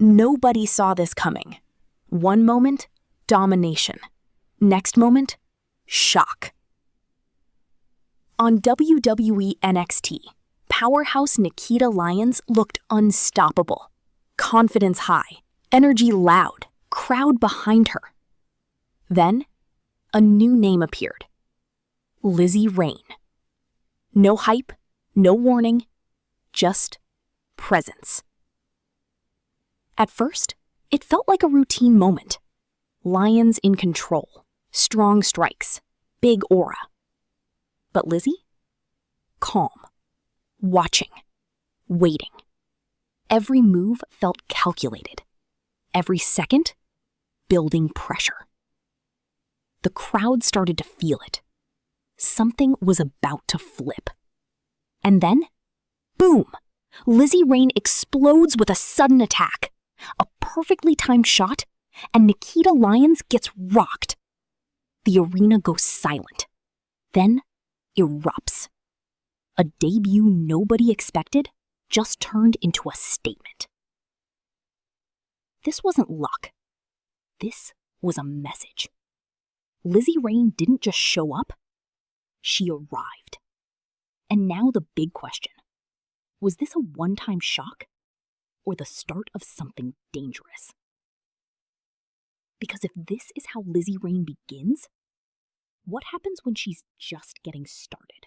Nobody saw this coming. One moment, domination. Next moment, shock. On WWE NXT, powerhouse Nikkita Lyons looked unstoppable. Confidence high, energy loud, crowd behind her. Then, a new name appeared. Lizzy Rain. No hype, no warning, just presence. At first, it felt like a routine moment. Lyons in control, strong strikes, big aura. But Lizzy? Calm, watching, waiting. Every move felt calculated. Every second, building pressure. The crowd started to feel it. Something was about to flip. And then, boom! Lizzy Rain explodes with a sudden attack. A perfectly timed shot, and Nikkita Lyons gets rocked. The arena goes silent, then erupts. A debut nobody expected just turned into a statement. This wasn't luck. This was a message. Lizzy Rain didn't just show up, she arrived. And now the big question. Was this a one-time shock or the start of something dangerous? Because if this is how Lizzy Rain begins, what happens when she's just getting started?